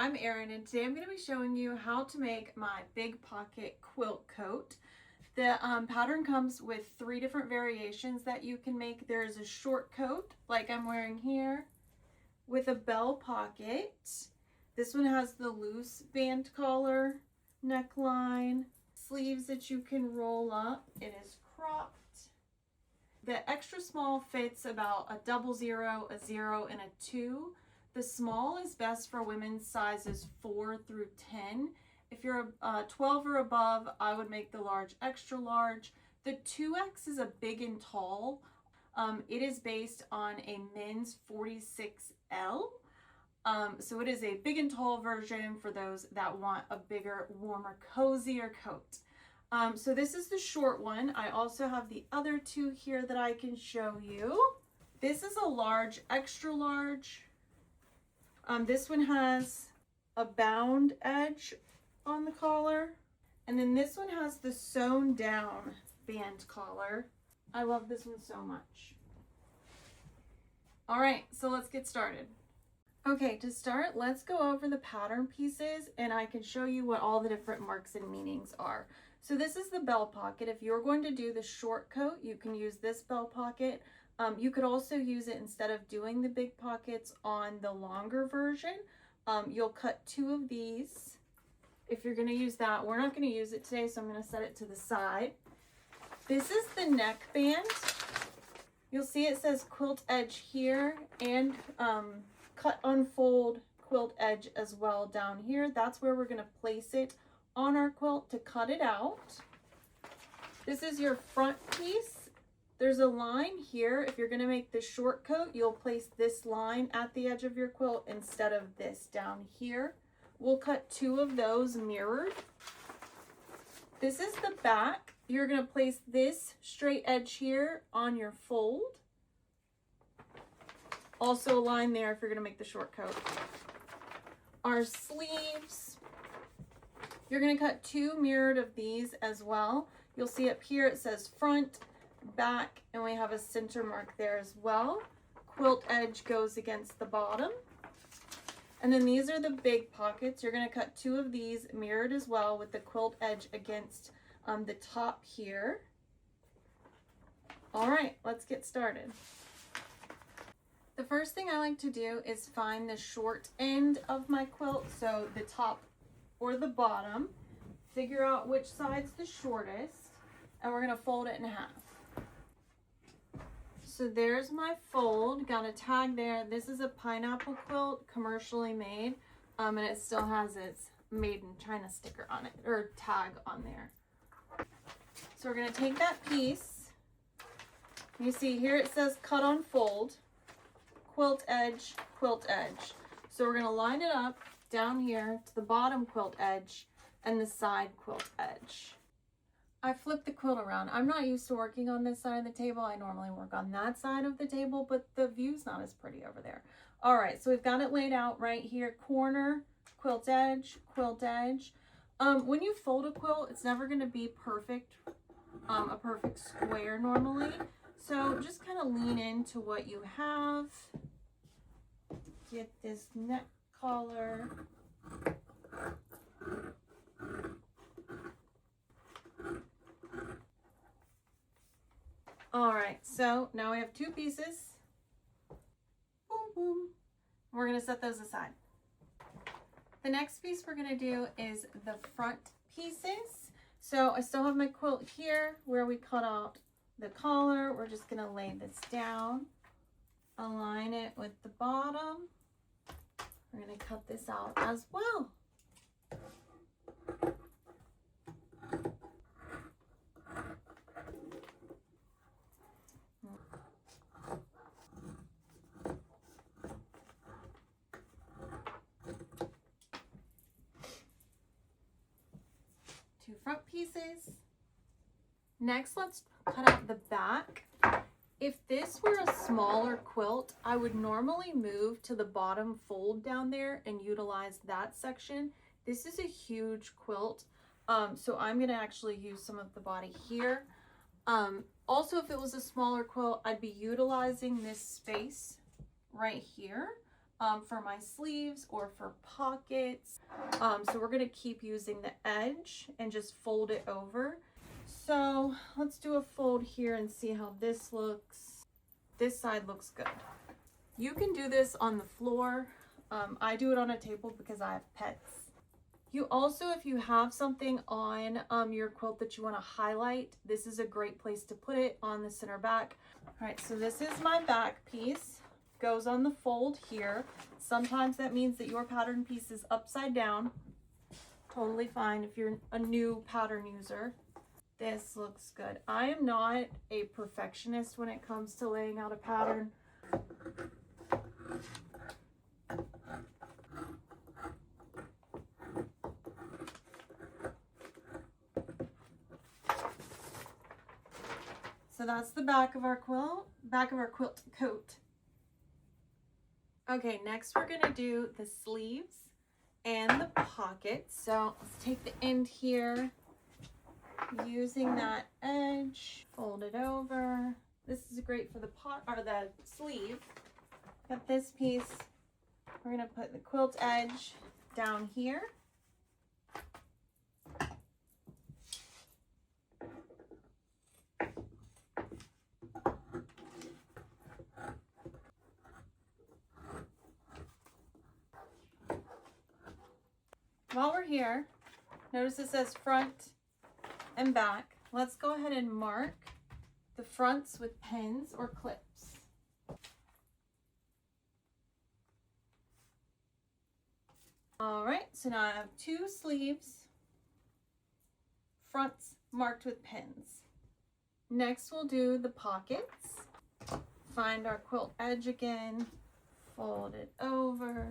I'm Erin, and today I'm going to be showing you how to make my big pocket quilt coat. The pattern comes with 3 different variations that you can make. There's a short coat, like I'm wearing here, with a bell pocket. This one has the loose band collar, neckline, sleeves that you can roll up. It is cropped. The extra small fits about a 00, a 0, and a 2. The small is best for women's sizes 4 through 10. If you're a 12 or above, I would make the large extra large. The 2X is a big and tall. It is based on a men's 46L. So it is a big and tall version for those that want a bigger, warmer, cozier coat. So this is the short one. I also have the other 2 here that I can show you. This is a large, extra large. This one has a bound edge on the collar, and then this one has the sewn down band collar. I love this one so much. All right, so let's get started. Okay, to start, let's go over the pattern pieces and I can show you what all the different marks and meanings are. So this is the bell pocket. If you're going to do the short coat, you can use this bell pocket. You could also use it instead of doing the big pockets on the longer version. You'll cut 2 of these if you're going to use that. We're not going to use it today, so I'm going to set it to the side. This is the neck band. You'll see it says quilt edge here and cut unfold quilt edge as well down here. That's where we're going to place it on our quilt to cut it out. This is your front piece. There's a line here. If you're going to make the short coat, you'll place this line at the edge of your quilt instead of this down here. We'll cut 2 of those mirrored. This is the back. You're going to place this straight edge here on your fold. Also a line there if you're going to make the short coat. Our sleeves, you're going to cut 2 mirrored of these as well. You'll see up here it says front, back, and we have a center mark there as well. Quilt edge goes against the bottom. And then these are the big pockets. You're going to cut 2 of these mirrored as well with the quilt edge against the top here. All right, let's get started. The first thing I like to do is find the short end of my quilt, so the top or the bottom. Figure out which side's the shortest, and we're going to fold it in half. So there's my fold, got a tag there. This is a pineapple quilt, commercially made, and it still has its made in China sticker on it, or tag on there. So we're gonna take that piece. You see here it says cut on fold, quilt edge, quilt edge. So we're gonna line it up down here to the bottom quilt edge and the side quilt edge. I flipped the quilt around. I'm not used to working on this side of the table. I normally work on that side of the table, but the view's not as pretty over there. All right, so we've got it laid out right here. Corner, quilt edge, quilt edge. When you fold a quilt, it's never gonna be perfect, a perfect square normally. So just kind of lean into what you have. Get this neck collar. All right, so now we have 2 pieces. Boom, boom. We're gonna set those aside. The next piece we're gonna do is the front pieces. So I still have my quilt here where we cut out the collar. We're just gonna lay this down, align it with the bottom. We're gonna cut this out as well. Front pieces. Next, let's cut out the back. If this were a smaller quilt, I would normally move to the bottom fold down there and utilize that section. This is a huge quilt, so I'm going to actually use some of the body here. Also, if it was a smaller quilt, I'd be utilizing this space right here. for my sleeves or for pockets. So we're gonna keep using the edge and just fold it over. So let's do a fold here and see how this looks. This side looks good. You can do this on the floor. I do it on a table because I have pets. You also, if you have something on your quilt that you want to highlight, this is a great place to put it on the center back. All right, so this is my back piece. Goes on the fold here. Sometimes that means that your pattern piece is upside down. Totally fine if you're a new pattern user. This looks good. I am not a perfectionist when it comes to laying out a pattern. So that's the back of our quilt coat. Okay, next we're gonna do the sleeves and the pockets. So let's take the end here, using that edge, fold it over. This is great for the the sleeve. Got this piece. We're gonna put the quilt edge down here. While we're here, notice it says front and back. Let's go ahead and mark the fronts with pins or clips. All right, so now I have two sleeves, fronts marked with pins. Next we'll do the pockets. Find our quilt edge again, fold it over.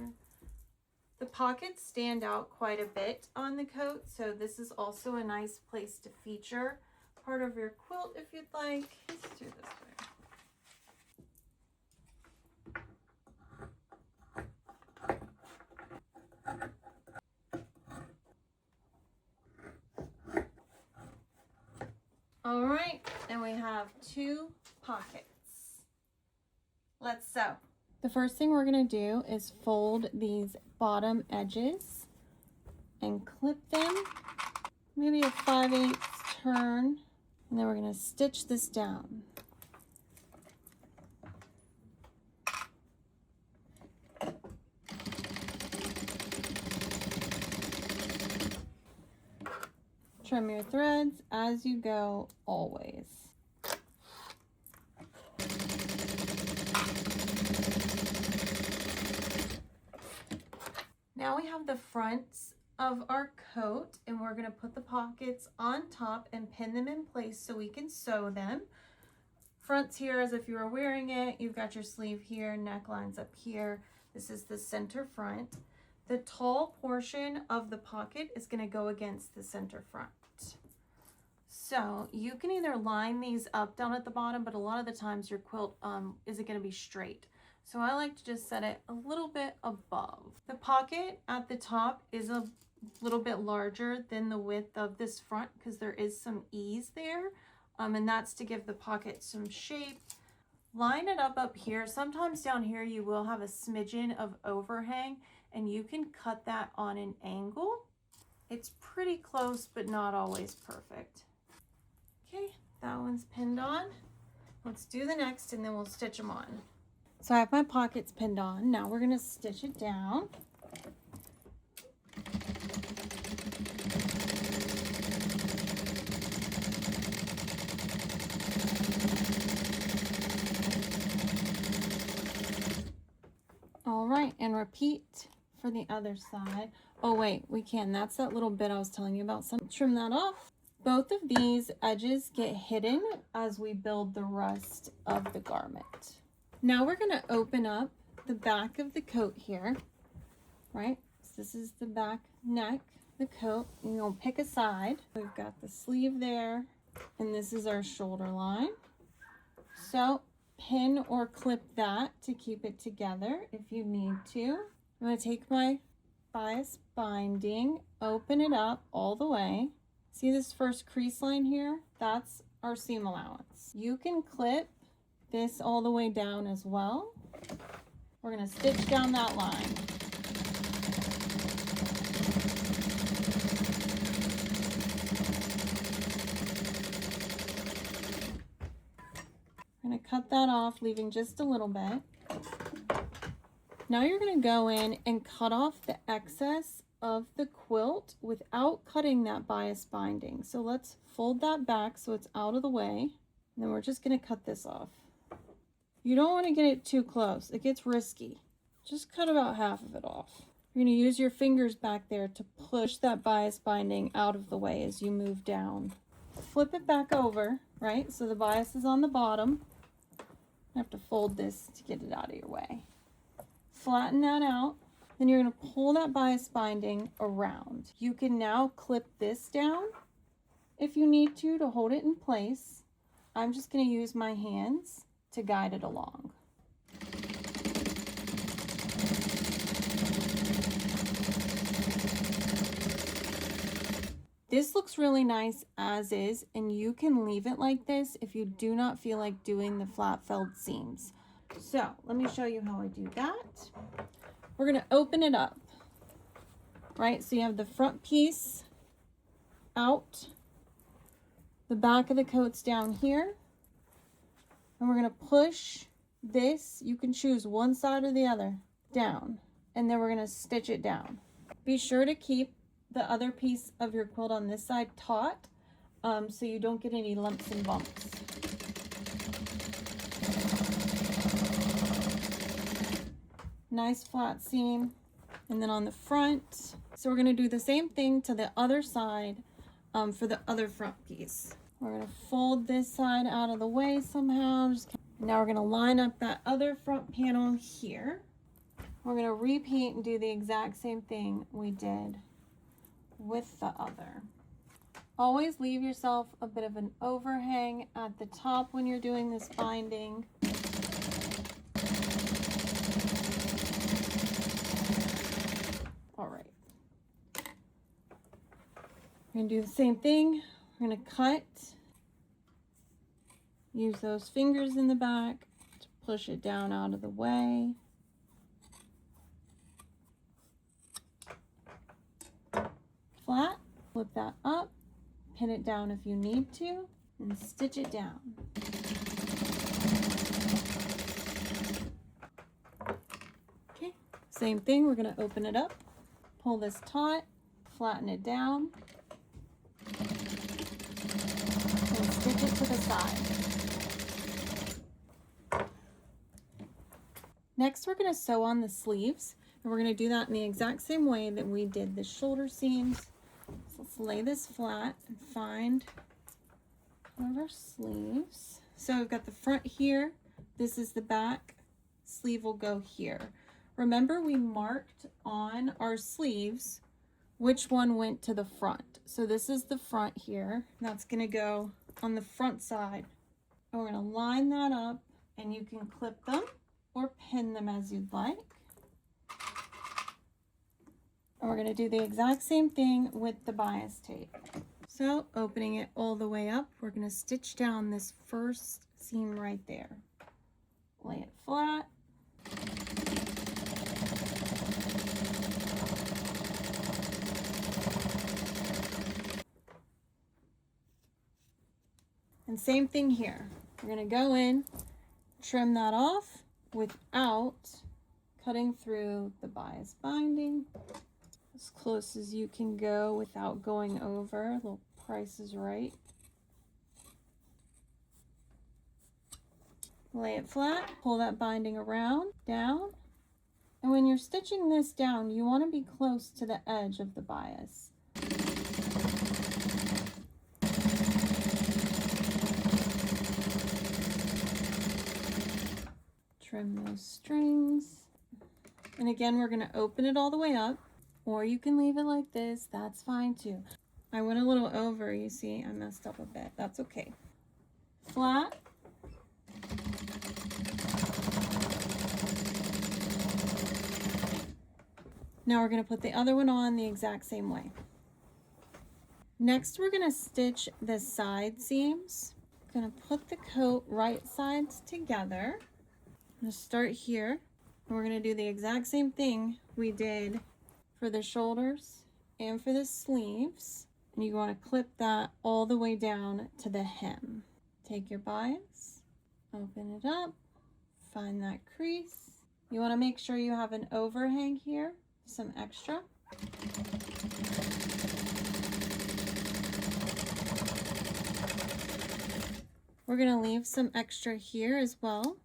The pockets stand out quite a bit on the coat, so this is also a nice place to feature part of your quilt if you'd like. Let's do this way. All right, and we have two pockets. Let's sew. The first thing we're gonna do is fold these bottom edges and clip them, maybe a 5/8 turn, and then we're gonna stitch this down. Trim your threads as you go, always. Now we have the fronts of our coat, and we're going to put the pockets on top and pin them in place so we can sew them. Fronts here as if you were wearing it. You've got your sleeve here, necklines up here. This is the center front. The tall portion of the pocket is going to go against the center front. So you can either line these up down at the bottom, but a lot of the times your quilt isn't going to be straight. So I like to just set it a little bit above. The pocket at the top is a little bit larger than the width of this front because there is some ease there. And that's to give the pocket some shape. Line it up here. Sometimes down here you will have a smidgen of overhang, and you can cut that on an angle. It's pretty close, but not always perfect. Okay, that one's pinned on. Let's do the next and then we'll stitch them on. So I have my pockets pinned on. Now we're going to stitch it down. All right, and repeat for the other side. Oh wait, we can. That's that little bit I was telling you about. So trim that off. Both of these edges get hidden as we build the rest of the garment. Now we're going to open up the back of the coat here, right? So this is the back neck, the coat, and you'll pick a side. We've got the sleeve there, and this is our shoulder line. So pin or clip that to keep it together if you need to. I'm going to take my bias binding, open it up all the way. See this first crease line here? That's our seam allowance. You can clip this all the way down as well. We're going to stitch down that line. I'm going to cut that off, leaving just a little bit. Now you're going to go in and cut off the excess of the quilt without cutting that bias binding. So let's fold that back so it's out of the way. And then we're just going to cut this off. You don't want to get it too close. It gets risky. Just cut about half of it off. You're going to use your fingers back there to push that bias binding out of the way as you move down. Flip it back over, right? So the bias is on the bottom. I have to fold this to get it out of your way. Flatten that out. Then you're going to pull that bias binding around. You can now clip this down if you need to hold it in place. I'm just going to use my hands to guide it along. This looks really nice as is, and you can leave it like this if you do not feel like doing the flat felled seams. So let me show you how I do that. We're going to open it up, right? So you have the front piece out, the back of the coat's down here, and we're going to push this, you can choose one side or the other, down, and then we're going to stitch it down. Be sure to keep the other piece of your quilt on this side taut, so you don't get any lumps and bumps. Nice flat seam. And then on the front, so we're going to do the same thing to the other side for the other front piece. We're going to fold this side out of the way somehow. Now we're going to line up that other front panel here. We're going to repeat and do the exact same thing we did with the other. Always leave yourself a bit of an overhang at the top when you're doing this binding. All right. We're going to do the same thing. We're going to cut. Use those fingers in the back to push it down out of the way. Flat, flip that up, pin it down if you need to, and stitch it down. Okay, same thing, we're going to open it up, pull this taut, flatten it down, and stitch it to the side. Next, we're going to sew on the sleeves, and we're going to do that in the exact same way that we did the shoulder seams. So let's lay this flat and find one of our sleeves. So we've got the front here. This is the back. Sleeve will go here. Remember, we marked on our sleeves which one went to the front. So this is the front here. That's going to go on the front side. And we're going to line that up, and you can clip them or pin them as you'd like. And we're going to do the exact same thing with the bias tape. So opening it all the way up, we're going to stitch down this first seam right there. Lay it flat. And same thing here. We're going to go in, trim that off without cutting through the bias binding. As close as you can go without going over. The Price is Right. Lay it flat, pull that binding around, down. And when you're stitching this down, you want to be close to the edge of the bias. Trim those strings. And again, we're going to open it all the way up. Or you can leave it like this, that's fine too. I went a little over, you see, I messed up a bit, that's okay. Flat. Now we're going to put the other one on the exact same way. Next, we're going to stitch the side seams. I'm going to put the coat right sides together. I'm going to start here And we're going to do the exact same thing we did for the shoulders and for the sleeves. And you want to clip that all the way down to the hem. Take your bias, open it up, find that crease. You want to make sure you have an overhang here, some extra. We're going to leave some extra here as well.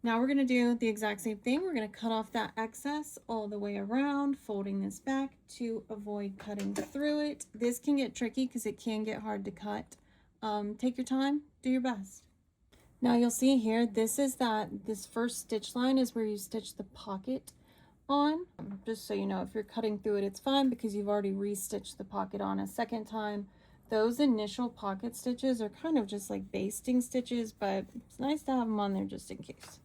Now we're going to do the exact same thing. We're going to cut off that excess all the way around, folding this back to avoid cutting through it. This can get tricky because it can get hard to cut. Take your time, do your best. Now you'll see here, this first stitch line is where you stitch the pocket on. Just so you know, if you're cutting through it, it's fine because you've already re-stitched the pocket on a second time. Those initial pocket stitches are kind of just like basting stitches, but it's nice to have them on there just in case.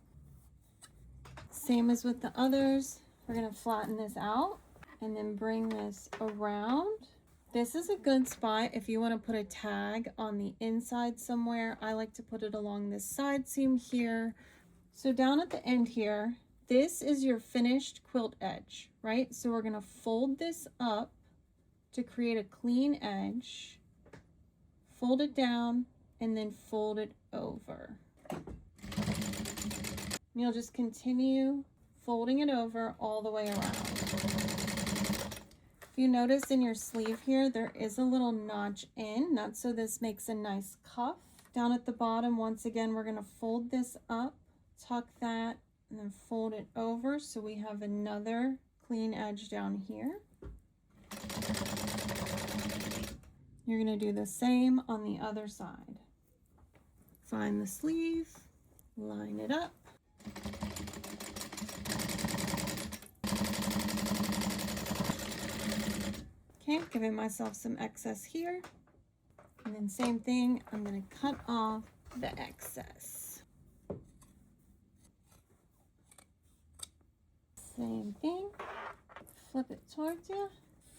Same as with the others, we're going to flatten this out and then bring this around. This is a good spot if you want to put a tag on the inside somewhere. I like to put it along this side seam here. So down at the end here, this is your finished quilt edge, right? So we're going to fold this up to create a clean edge, fold it down, and then fold it over. You'll just continue folding it over all the way around. If you notice in your sleeve here, there is a little notch in. That's so this makes a nice cuff. Down at the bottom, once again, we're going to fold this up, tuck that, and then fold it over so we have another clean edge down here. You're going to do the same on the other side. Find the sleeve, line it up. Okay, giving myself some excess here. And then same thing, I'm going to cut off the excess. Same thing, flip it towards you,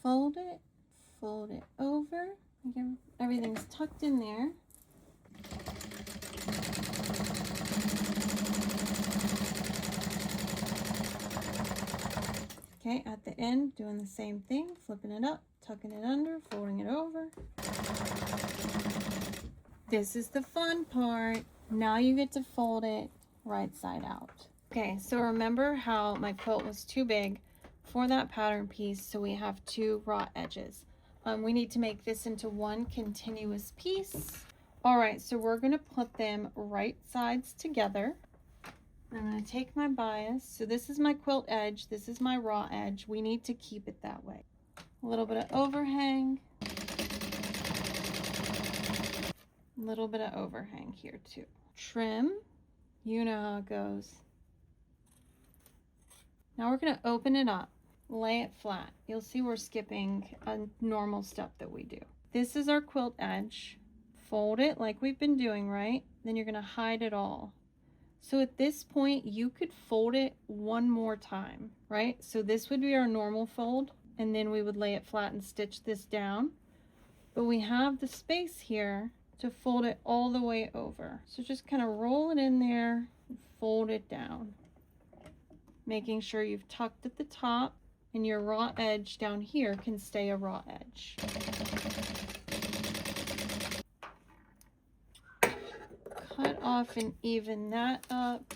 fold it over. Again, everything's tucked in there. Okay, at the end, doing the same thing, flipping it up, tucking it under, folding it over. This is the fun part. Now you get to fold it right side out. Okay, so remember how my quilt was too big for that pattern piece, so we have two raw edges. We need to make this into one continuous piece. All right, so we're gonna put them right sides together. I'm going to take my bias. So this is my quilt edge. This is my raw edge. We need to keep it that way. A little bit of overhang. A little bit of overhang here too. Trim. You know how it goes. Now we're going to open it up. Lay it flat. You'll see we're skipping a normal step that we do. This is our quilt edge. Fold it like we've been doing, right? Then you're going to hide it all. So at this point, you could fold it one more time, right? So this would be our normal fold, and then we would lay it flat and stitch this down. But we have the space here to fold it all the way over. So just kind of roll it in there and fold it down, making sure you've tucked at the top and your raw edge down here can stay a raw edge. Cut off and even that up.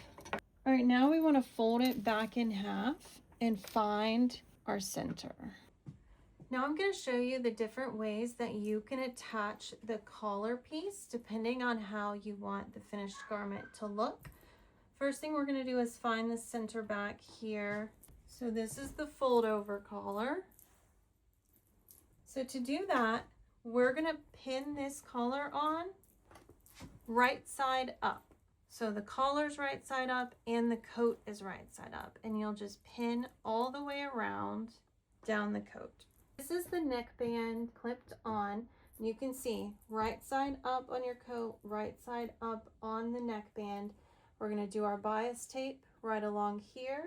All right, now we want to fold it back in half and find our center. Now I'm going to show you the different ways that you can attach the collar piece depending on how you want the finished garment to look. First thing we're going to do is find the center back here. So this is the fold over collar. So to do that, we're going to pin this collar on right side up. So the collar's right side up and the coat is right side up, and you'll just pin all the way around down the coat. This is the neckband clipped on. You can see right side up on your coat, right side up on the neckband. We're going to do our bias tape right along here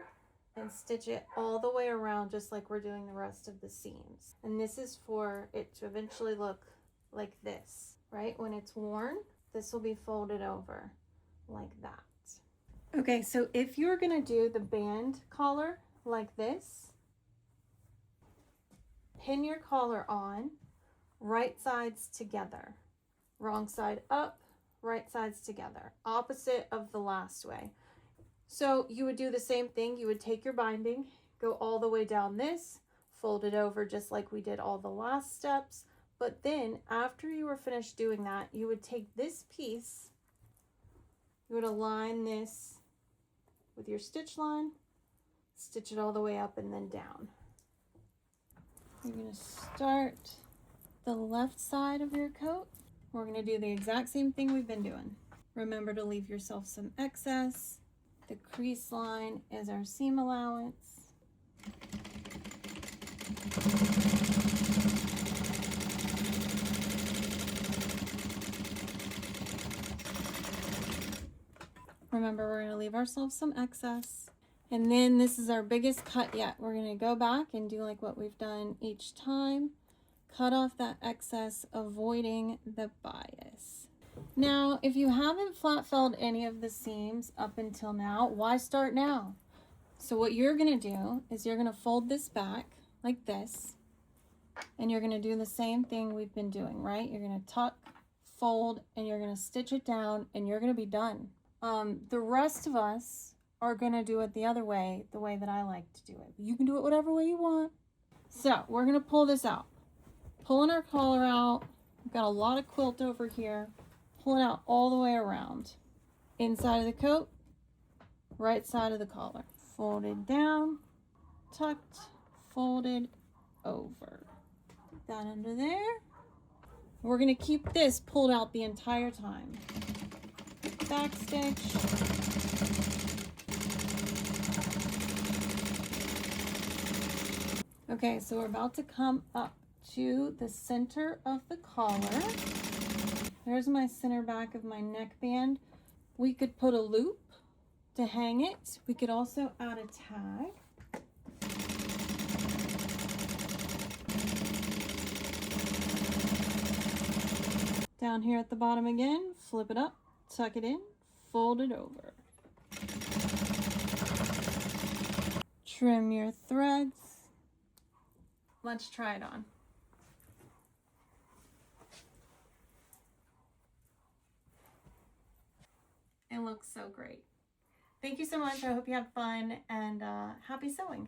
and stitch it all the way around just like we're doing the rest of the seams. And this is for it to eventually look like this, right? When it's worn, this will be folded over like that. Okay, so if you're gonna do the band collar like this, pin your collar on, right sides together, wrong side up, right sides together, opposite of the last way. So you would do the same thing. You would take your binding, go all the way down this, fold it over just like we did all the last steps. But then after you were finished doing that, you would take this piece, you would align this with your stitch line, stitch it all the way up and then down. You're going to start the left side of your coat. We're going to do the exact same thing we've been doing. Remember to leave yourself some excess. The crease line is our seam allowance. Remember, we're going to leave ourselves some excess. And then this is our biggest cut yet. We're going to go back and do like what we've done each time. Cut off that excess, avoiding the bias. Now, if you haven't flat felled any of the seams up until now, why start now? So what you're going to do is you're going to fold this back like this, and you're going to do the same thing we've been doing, right? You're going to tuck, fold, and you're going to stitch it down, and you're going to be done. The rest of us are going to do it the other way, the way that I like to do it. You can do it whatever way you want. So we're going to pull this out. Pulling our collar out. We've got a lot of quilt over here. Pull it out all the way around. Inside of the coat, right side of the collar. Folded down, tucked, folded over. Put that under there. We're going to keep this pulled out the entire time. Back stitch. Okay, so we're about to come up to the center of the collar. There's my center back of my neckband. We could put a loop to hang it. We could also add a tag. Down here at the bottom again, flip it up, tuck it in, fold it over. Trim your threads. Let's try it on. It looks so great. Thank you so much. I hope you had fun, and happy sewing.